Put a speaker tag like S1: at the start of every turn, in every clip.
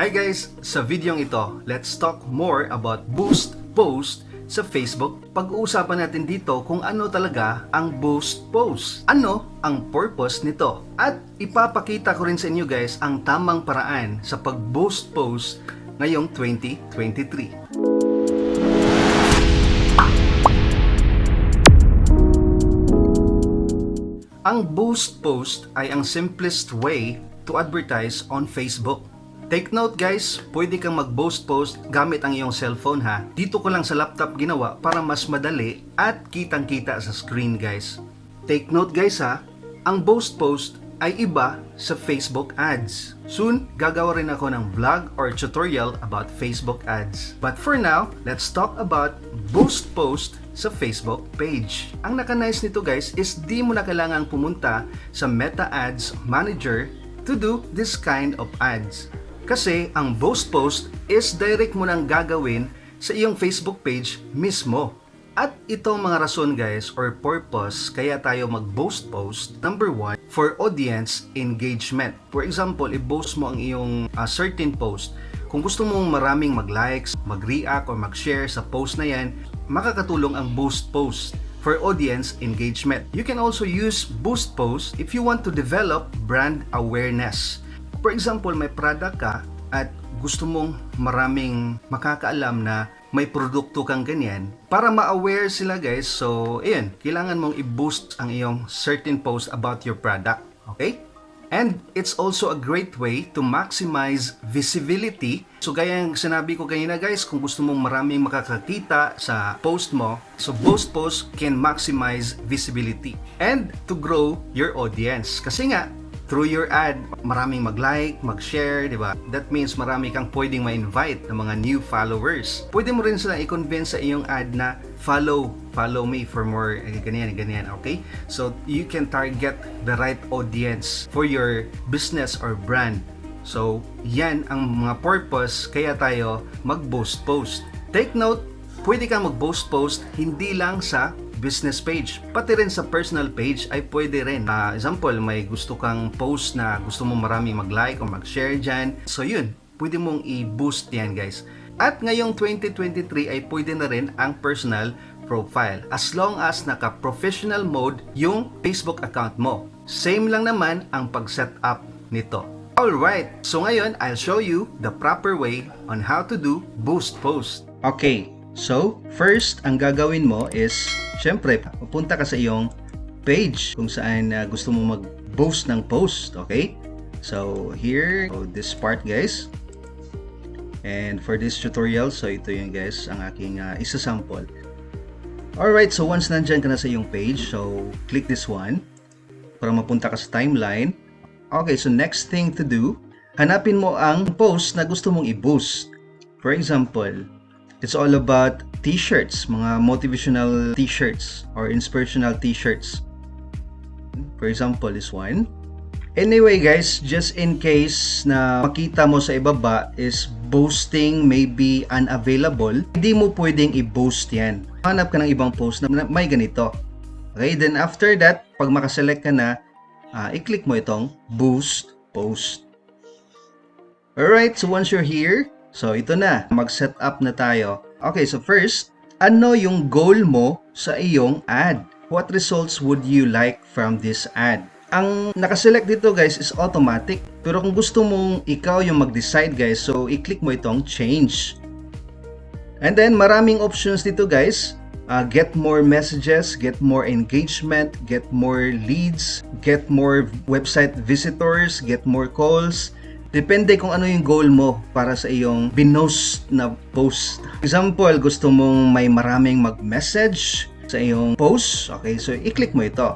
S1: Hi guys! Sa videong ito, let's talk more about boost post sa Facebook. Pag-uusapan natin dito kung ano talaga ang boost post. Ano ang purpose nito? At ipapakita ko rin sa inyo guys ang tamang paraan sa pag-boost post ngayong 2023. Ang boost post ay ang simplest way to advertise on Facebook. Take note guys, pwede kang mag-boost post gamit ang iyong cellphone ha. Dito ko lang sa laptop ginawa para mas madali at kitang-kita sa screen guys. Take note guys ha, ang boost post ay iba sa Facebook ads. Soon, gagawa rin ako ng vlog or tutorial about Facebook ads. But for now, let's talk about boost post sa Facebook page. Ang naka-nice nito guys is di mo na kailangang pumunta sa Meta Ads Manager to do this kind of ads. Kasi ang boost post is direct mo nang gagawin sa iyong Facebook page mismo. At itong mga rason guys or purpose kaya tayo mag-boost post. Number 1, for audience engagement. For example, i-boost mo ang iyong certain post. Kung gusto mong maraming mag-likes, mag-react, or mag-share sa post na yan, makakatulong ang boost post for audience engagement. You can also use boost post if you want to develop brand awareness. For example, may product ka at gusto mong maraming makakaalam na may produkto kang ganyan para ma-aware sila guys. So, ayun, kailangan mong i-boost ang iyong certain post about your product. Okay? And it's also a great way to maximize visibility. So, gaya yung sinabi ko kanina guys, kung gusto mong maraming makakakita sa post mo, so boost post can maximize visibility and to grow your audience. Kasi nga, through your ad, maraming mag-like, mag-share, di ba? That means marami kang pwedeng ma-invite ng mga new followers. Pwede mo rin sila i-convince sa iyong ad na follow me for more ganyan, okay? So, you can target the right audience for your business or brand. So, yan ang mga purpose kaya tayo mag-boost post. Take note, pwede kang mag-boost post hindi lang sa business page, pati rin sa personal page ay pwede rin. Example, may gusto kang post na gusto mo maraming mag-like o mag-share dyan. So yun, pwede mong i-boost yan guys. At ngayong 2023 ay pwede na rin ang personal profile as long as naka-professional mode yung Facebook account mo. Same lang naman ang pag-set up nito. Alright, so ngayon I'll show you the proper way on how to do boost post. Okay, so first ang gagawin mo is syempre, pupunta ka sa iyong page kung saan gusto mo mag-boost ng post, okay? So, here, this part guys. And for this tutorial, so ito yun guys, ang aking isa-sample. Alright, so once nandyan ka na sa iyong page, so click this one para mapunta ka sa timeline. Okay, so next thing to do, hanapin mo ang post na gusto mong i-boost. For example, it's all about t-shirts, mga motivational t-shirts or inspirational t-shirts. For example, this one. Anyway guys, just in case na makita mo sa ibaba is boosting may be unavailable, hindi mo pwedeng i-boost yan. Hanap ka ng ibang post na may ganito. Okay, then after that, pag makaselect ka na, i-click mo itong boost post. Alright, so once you're here, so ito na, mag-set up na tayo. Okay, so first, ano yung goal mo sa iyong ad? What results would you like from this ad? Ang nakaselect dito guys is automatic. Pero kung gusto mong ikaw yung mag-decide guys, so i-click mo itong change. And then maraming options dito guys. Get more messages, get more engagement, get more leads, get more website visitors, get more calls. Depende kung ano yung goal mo para sa iyong binost na post. Example, gusto mong may maraming mag-message sa iyong post. Okay, so i-click mo ito.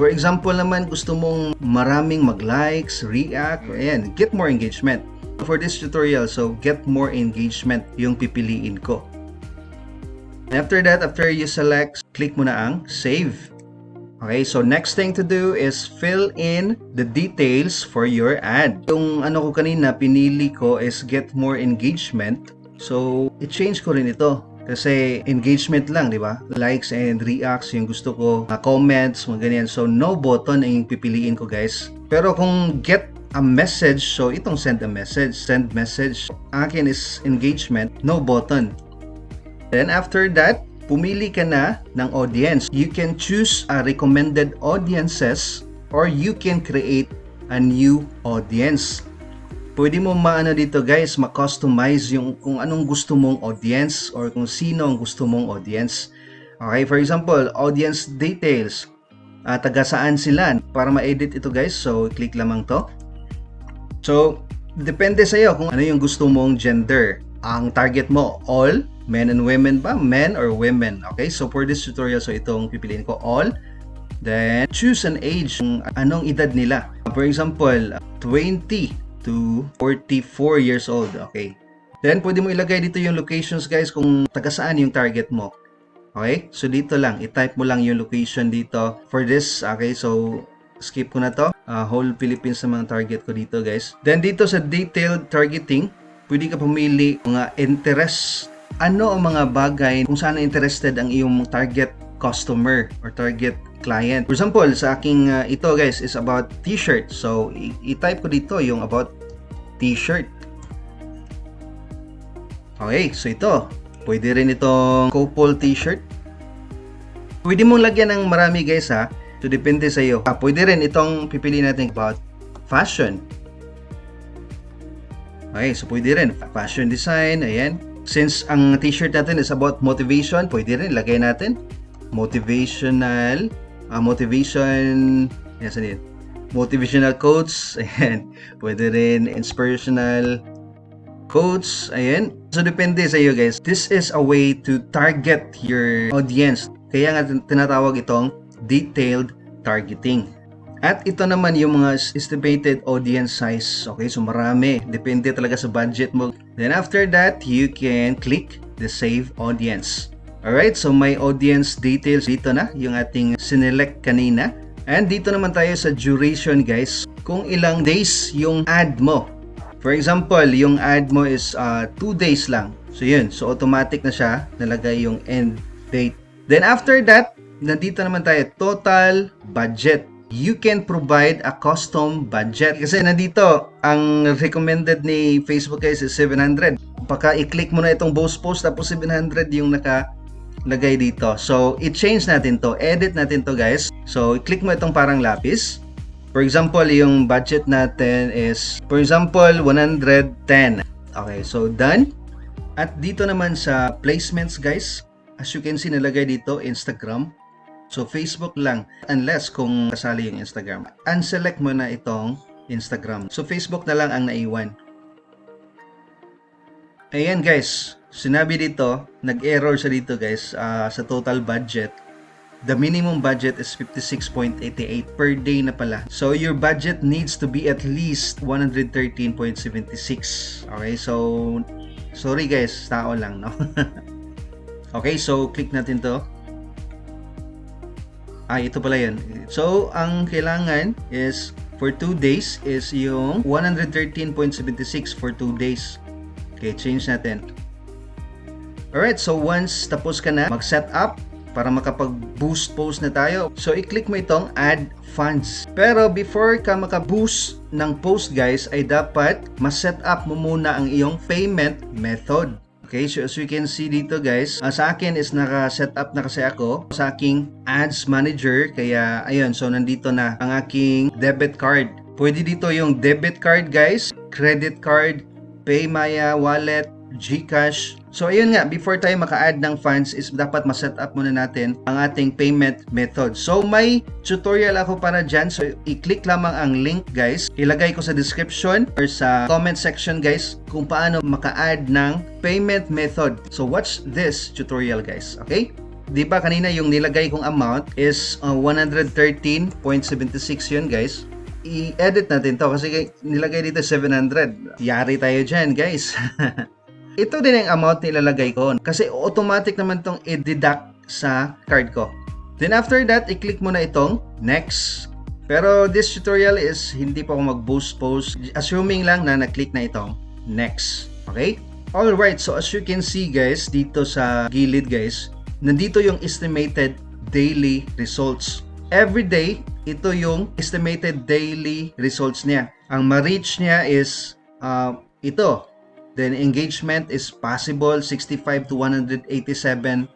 S1: For example naman, gusto mong maraming mag-likes, react, ayan, get more engagement. For this tutorial, so get more engagement yung pipiliin ko. After that, after you select, click mo na ang save. Okay, so next thing to do is fill in the details for your ad. Yung ano ko kanina, pinili ko is get more engagement. So, i-change ko rin ito. Kasi engagement lang, di ba? Likes and reacts, yung gusto ko, comments, mga ganyan. So, no button ang pipiliin ko guys. Pero kung get a message, so itong send a message, send message. Akin is engagement, no button. Then after that, pumili ka na ng audience. You can choose a recommended audiences or you can create a new audience. Pwede mo maano dito guys, ma-customize yung kung anong gusto mong audience or kung sino ang gusto mong audience. Okay, for example, audience details. Taga saan sila para ma-edit ito guys. So, click lamang to. So, depende sa iyo kung ano yung gusto mong gender. Ang target mo, all, men and women ba? Men or women. Okay, so for this tutorial, so itong pipiliin ko, all. Then, choose an age, anong edad nila. For example, 20 to 44 years old. Okay. Then, pwede mo ilagay dito yung locations guys kung taga saan yung target mo. Okay, so dito lang, i-type mo lang yung location dito for this. Okay, so skip ko na to. Whole Philippines na mga target ko dito guys. Then dito sa detailed targeting, pwede ka pumili mga interest. Ano ang mga bagay kung saan interested ang iyong target customer or target client. For example, sa aking ito guys is about t-shirt. So i-type ko dito yung about t-shirt. Okay, so ito. Pwede rin itong couple t-shirt. Pwede mong lagyan ng marami guys ha. So depende sa iyo. Pwede rin itong pipili natin about fashion. Okay, so pwede rin fashion design, ayan. Since ang t-shirt natin is about motivation, pwede rin lagay natin motivational motivational quotes, ayan. Pwede rin inspirational quotes, ayan. So depende sa iyo guys. This is a way to target your audience. Kaya nga tinatawag itong detailed targeting. At ito naman yung mga estimated audience size. Okay, so marami. Depende talaga sa budget mo. Then after that, you can click the save audience. Alright, so may audience details dito na yung ating sinelect kanina. And dito naman tayo sa duration guys. Kung ilang days yung ad mo. For example, yung ad mo is 2 days lang. So yun, so automatic na siya nalagay yung end date. Then after that, nandito naman tayo, total budget. You can provide a custom budget. Kasi nandito, ang recommended ni Facebook guys is 700. Pagka i-click mo na itong post tapos 700 yung nakalagay dito. So, i-change natin to. Edit natin to guys. So, i-click mo itong parang lapis. For example, yung budget natin is, for example, 110. Okay, so done. At dito naman sa placements guys, as you can see, nalagay dito, Instagram. So, Facebook lang. Unless kung kasali yung Instagram. Unselect mo na itong Instagram. So, Facebook na lang ang naiwan. Ayan guys. Sinabi dito, nag-error siya dito guys sa total budget. The minimum budget is 56.88 per day na pala. So, your budget needs to be at least 113.76. Okay, so, sorry guys, tao lang, no? Okay, so, click natin to. Ito pala yun. So, ang kailangan is, for 2 days, is yung 113.76 for 2 days. Okay, change natin. Alright, so once tapos ka na mag-set up, para makapag-boost post na tayo. So, i-click mo itong add funds. Pero before ka maka-boost ng post guys, ay dapat ma-set up mo muna ang iyong payment method. Okay, so as you can see dito guys, sa akin is naka-set up na kasi ako sa aking ads manager. Kaya, ayun, so nandito na ang aking debit card. Pwede dito yung debit card guys, credit card, Paymaya, wallet, GCash. So ayun nga, before tayo maka-add ng funds is dapat ma-set up muna natin ang ating payment method. So may tutorial ako para dyan. So i-click lamang ang link guys. Ilagay ko sa description or sa comment section guys kung paano maka-add ng payment method. So watch this tutorial guys. Okay? Di ba kanina yung nilagay kong amount is 113.76 yun guys. I-edit natin to kasi nilagay dito 700. Yari tayo dyan guys. Ito din ang amount na ilalagay ko kasi automatic naman itong i-deduct sa card ko. Then after that, i-click mo na itong next. Pero this tutorial is hindi pa ako mag-boost post. Assuming lang na na-click na itong next. Okay? Alright, so as you can see guys, dito sa gilid guys, nandito yung estimated daily results. every day, ito yung estimated daily results niya. Ang ma-reach niya is ito. Then engagement is possible 65 to 187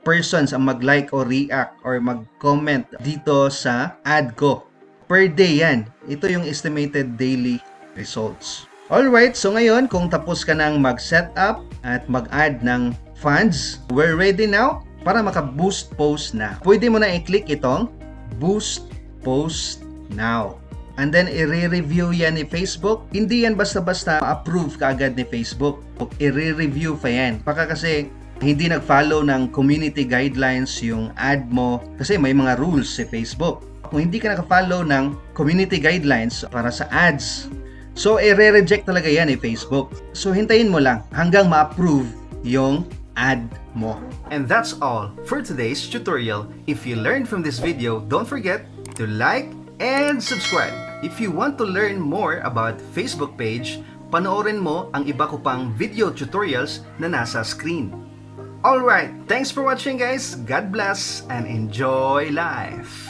S1: persons ang mag-like or react or mag-comment dito sa ad ko. Per day yan. Ito yung estimated daily results. Alright, so ngayon kung tapos ka nang mag-set up at mag-add ng funds, we're ready now para maka-boost post na. Pwede mo na i-click itong boost post now. And then i-review yan ni Facebook. Hindi yan basta-basta approve kaagad ni Facebook. I-review pa yan. Baka kasi hindi nag-follow ng community guidelines yung ad mo kasi may mga rules si Facebook. Kung hindi ka naka-follow ng community guidelines para sa ads, so i-reject talaga yan ni Facebook. So hintayin mo lang hanggang ma-approve yung ad mo. And that's all for today's tutorial. If you learned from this video, don't forget to like and subscribe. If you want to learn more about Facebook page, panoorin mo ang iba ko pang video tutorials na nasa screen. Alright, thanks for watching guys. God bless and enjoy life.